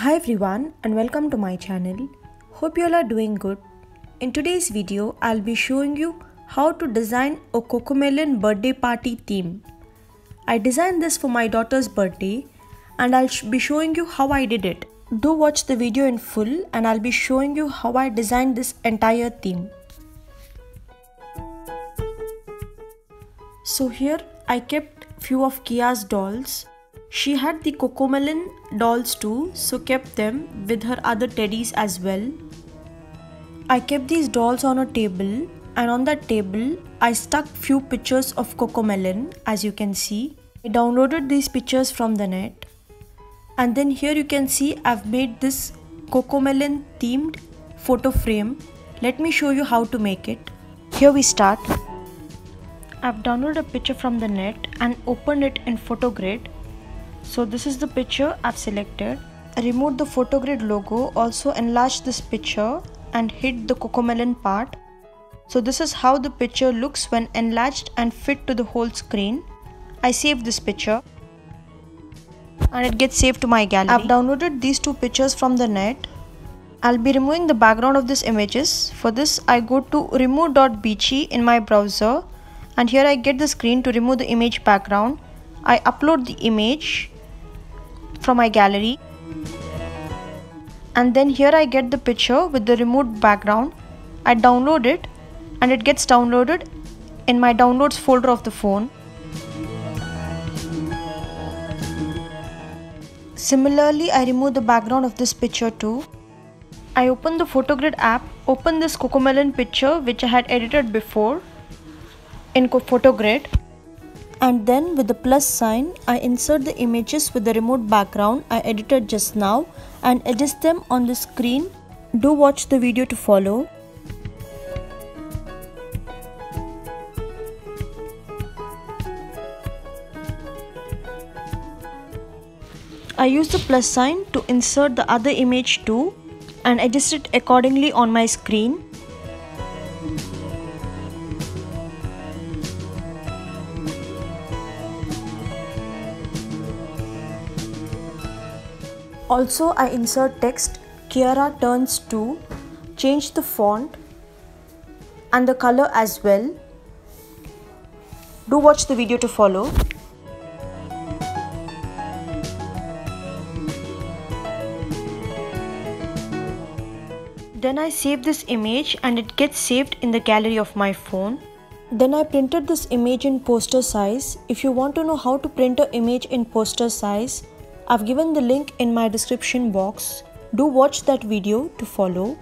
Hi everyone and welcome to my channel. Hope you all are doing good. In today's video, I'll be showing you how to design a Cocomelon birthday party theme. I designed this for my daughter's birthday and I'll be showing you how I did it. Do watch the video in full and I'll be showing you how I designed this entire theme. So here I kept few of Kia's dolls. She had the Cocomelon dolls too, so kept them with her other teddies as well. I kept these dolls on a table and on that table I stuck few pictures of Cocomelon as you can see. I downloaded these pictures from the net and then here you can see I've made this Cocomelon themed photo frame. Let me show you how to make it. Here we start. I've downloaded a picture from the net and opened it in PhotoGrid. So this is the picture I've selected. I removed the PhotoGrid logo, also enlarged this picture and hid the Cocomelon part. So this is how the picture looks when enlarged and fit to the whole screen. I saved this picture and it gets saved to my gallery. I've downloaded these two pictures from the net. I'll be removing the background of these images. For this I go to remove.beachy in my browser and here I get the screen to remove the image background. I upload the image from my gallery and then here I get the picture with the removed background. I download it and it gets downloaded in my downloads folder of the phone. Similarly, I remove the background of this picture too. I open the PhotoGrid app, open this Cocomelon picture which I had edited before in PhotoGrid. And then with the plus sign, I insert the images with the removed background I edited just now and adjust them on the screen. Do watch the video to follow. I use the plus sign to insert the other image too and adjust it accordingly on my screen. Also, I insert text Kiara turns 2, change the font and the color as well. Do watch the video to follow. Then I save this image and it gets saved in the gallery of my phone. Then I printed this image in poster size. If you want to know how to print an image in poster size, I've given the link in my description box. Do watch that video to follow.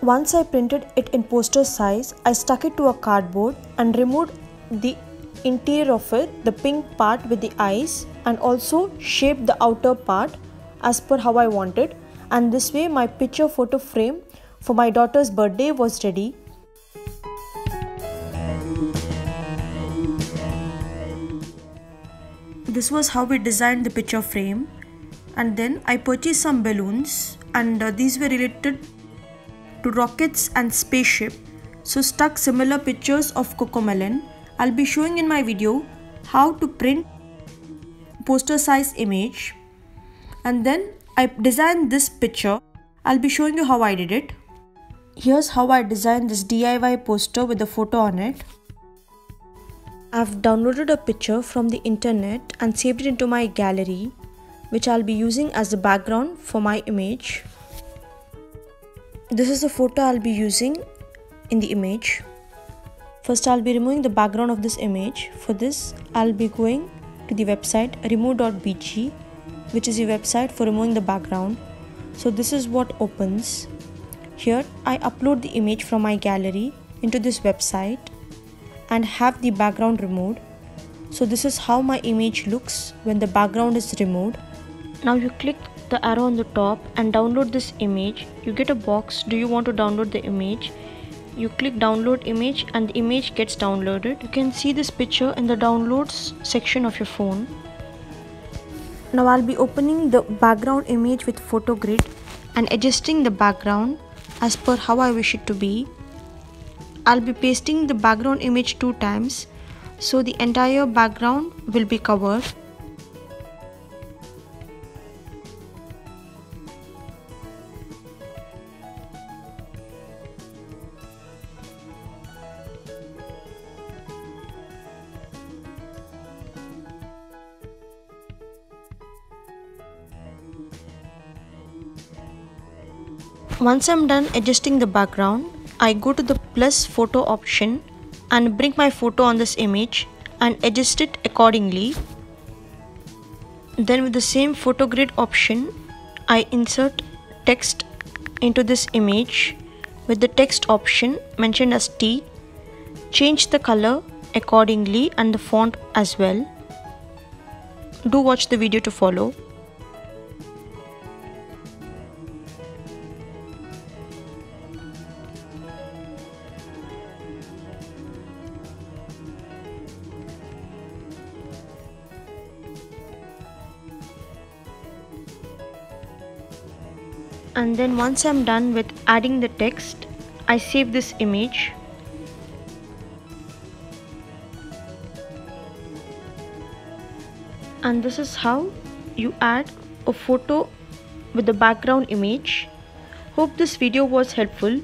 Once I printed it in poster size, I stuck it to a cardboard and removed the interior of it, the pink part with the eyes, and also shaped the outer part as per how I wanted. And this way my picture photo frame for my daughter's birthday was ready. This was how we designed the picture frame, and then I purchased some balloons and these were related to rockets and spaceship, so stuck similar pictures of Cocomelon. I'll be showing in my video how to print poster size image, and then I designed this picture. I'll be showing you how I did it. Here's how I designed this DIY poster with a photo on it. I've downloaded a picture from the internet and saved it into my gallery, which I'll be using as the background for my image. This is the photo I'll be using in the image. First I'll be removing the background of this image. For this I'll be going to the website remove.beachy, which is the website for removing the background. So this is what opens. Here I upload the image from my gallery into this website and have the background removed. So this is how my image looks when the background is removed. Now you click the arrow on the top and download this image. You get a box, do you want to download the image? You click download image and the image gets downloaded. You can see this picture in the downloads section of your phone. Now I'll be opening the background image with PhotoGrid and adjusting the background as per how I wish it to be. I'll be pasting the background image 2 times so the entire background will be covered. Once I'm done adjusting the background, I go to the plus photo option and bring my photo on this image and adjust it accordingly. Then with the same photo grid option, I insert text into this image with the text option mentioned as T. Change the color accordingly and the font as well. Do watch the video to follow. And then once I'm done with adding the text, I save this image. And this is how you add a photo with the background image. Hope this video was helpful.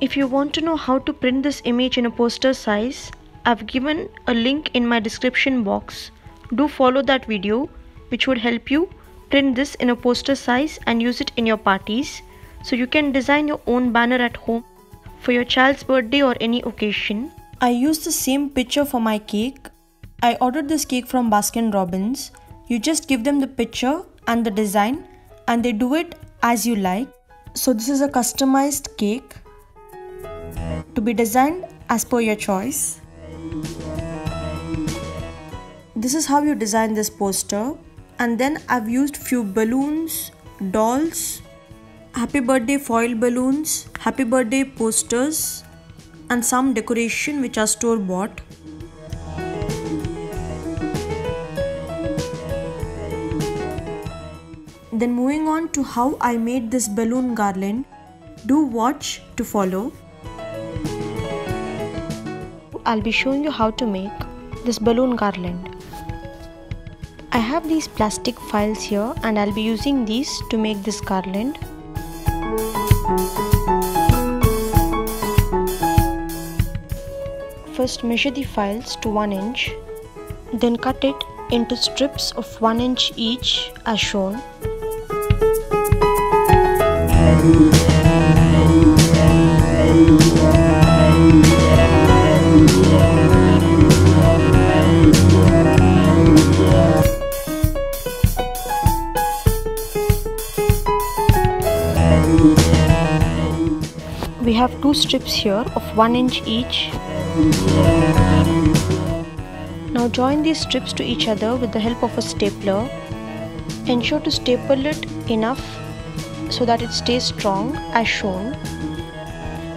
If you want to know how to print this image in a poster size, I've given a link in my description box. Do follow that video, which would help you print this in a poster size and use it in your parties, so you can design your own banner at home for your child's birthday or any occasion. I used the same picture for my cake. I ordered this cake from Baskin Robbins. You just give them the picture and the design and they do it as you like. So this is a customized cake to be designed as per your choice. This is how you design this poster. And then I've used few balloons, dolls, happy birthday foil balloons, happy birthday posters and some decoration which are store bought. Then moving on to how I made this balloon garland, do watch to follow. I'll be showing you how to make this balloon garland. I have these plastic files here and I'll be using these to make this garland. First measure the files to 1 inch, then cut it into strips of 1 inch each as shown. We have 2 strips here of 1 inch each. Now join these strips to each other with the help of a stapler. Ensure to staple it enough so that it stays strong as shown.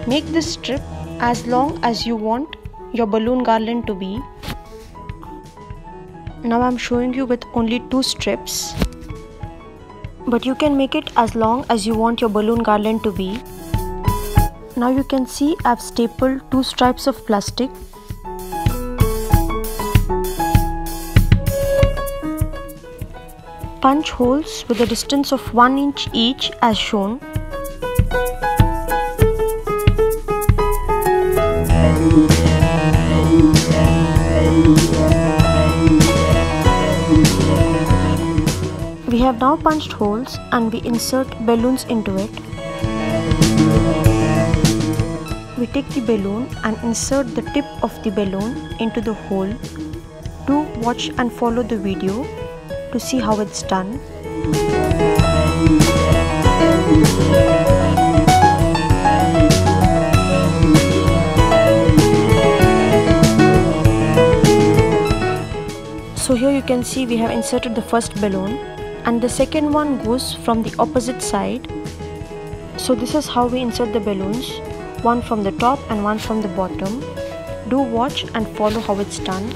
Make this strip as long as you want your balloon garland to be. Now I'm showing you with only 2 strips, but you can make it as long as you want your balloon garland to be. Now you can see I've stapled 2 stripes of plastic. Punch holes with a distance of 1 inch each as shown. We have now punched holes and we insert balloons into it. We take the balloon and insert the tip of the balloon into the hole. Do watch and follow the video to see how it's done. So here you can see we have inserted the first balloon and the second one goes from the opposite side. So this is how we insert the balloons, one from the top and one from the bottom. Do watch and follow how it's done.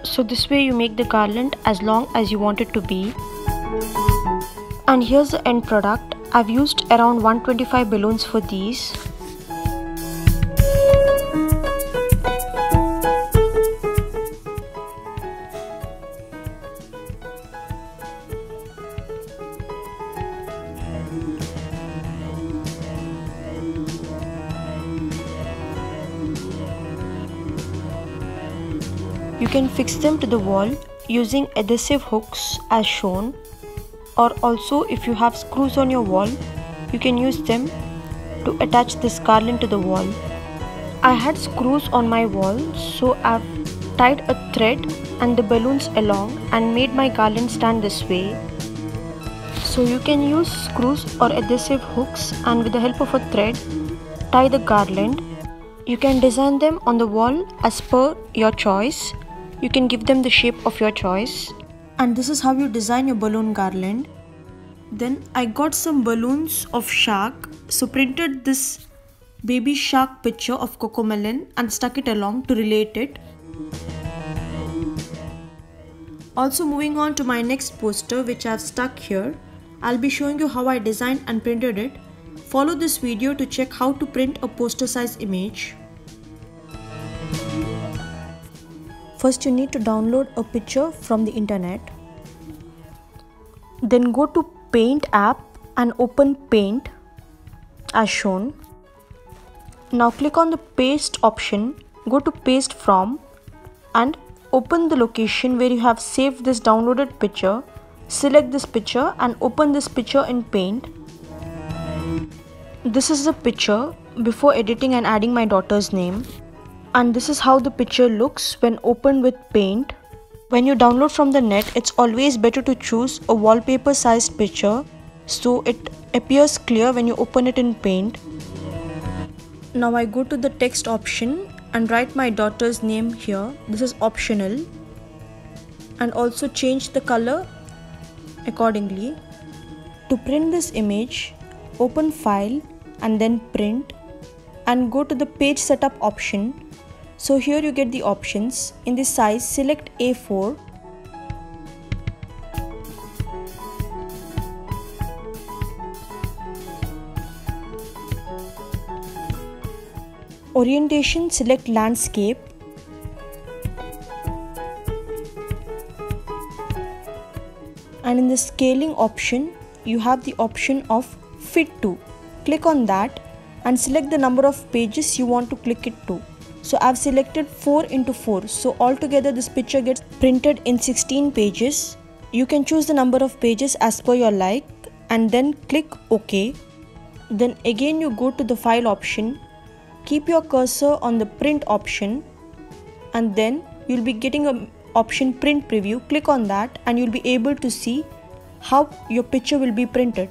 So this way you make the garland as long as you want it to be. And here's the end product. I've used around 125 balloons for these. You can fix them to the wall using adhesive hooks as shown, or also if you have screws on your wall, you can use them to attach this garland to the wall. I had screws on my wall, so I've tied a thread and the balloons along and made my garland stand this way. So you can use screws or adhesive hooks, and with the help of a thread, tie the garland. You can design them on the wall as per your choice. You can give them the shape of your choice. And this is how you design your balloon garland. Then I got some balloons of shark, so printed this baby shark picture of Cocomelon and stuck it along to relate it. Also moving on to my next poster, which I have stuck here. I'll be showing you how I designed and printed it. Follow this video to check how to print a poster size image. First you need to download a picture from the internet. Then go to Paint app and open Paint as shown. Now click on the paste option, go to paste from and open the location where you have saved this downloaded picture. Select this picture and open this picture in Paint. This is the picture before editing and adding my daughter's name. And this is how the picture looks when opened with Paint. When you download from the net, it's always better to choose a wallpaper sized picture so it appears clear when you open it in Paint. Now I go to the text option and write my daughter's name here. This is optional. And also change the color accordingly. To print this image, open File and then Print and go to the page setup option. So here you get the options. In this size, select A4. Orientation, select landscape. And in the scaling option, you have the option of fit to. Click on that and select the number of pages you want to click it to. So I've selected 4 into 4. So altogether this picture gets printed in 16 pages. You can choose the number of pages as per your like and then click OK. Then again you go to the file option. Keep your cursor on the print option and then you'll be getting an option print preview. Click on that and you'll be able to see how your picture will be printed.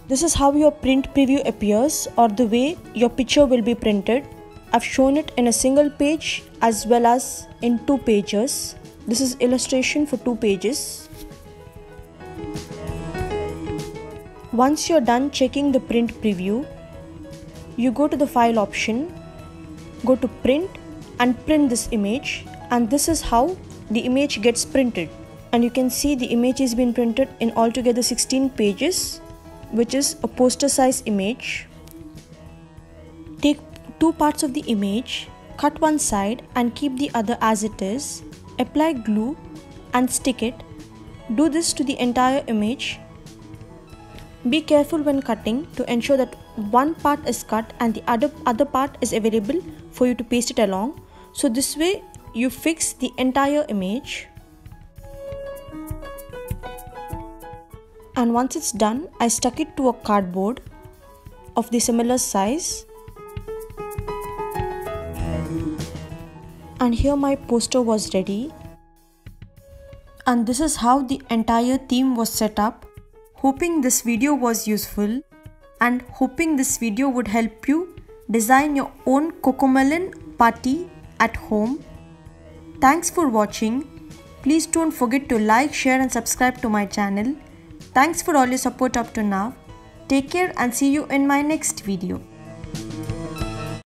This is how your print preview appears, or the way your picture will be printed. I've shown it in a single page as well as in 2 pages. This is illustration for 2 pages. Once you're done checking the print preview, you go to the file option, go to print and print this image, and this is how the image gets printed. And you can see the image is being printed in altogether 16 pages, which is a poster size image. Take 2 parts of the image, cut one side and keep the other as it is. Apply glue and stick it. Do this to the entire image. Be careful when cutting to ensure that one part is cut and the other part is available for you to paste it along. So this way you fix the entire image. And once it's done, I stuck it to a cardboard of the similar size. And here my poster was ready. And this is how the entire theme was set up. Hoping this video was useful and hoping this video would help you design your own Cocomelon party at home. Thanks for watching. Please don't forget to like, share and subscribe to my channel. Thanks for all your support up to now. Take care and see you in my next video.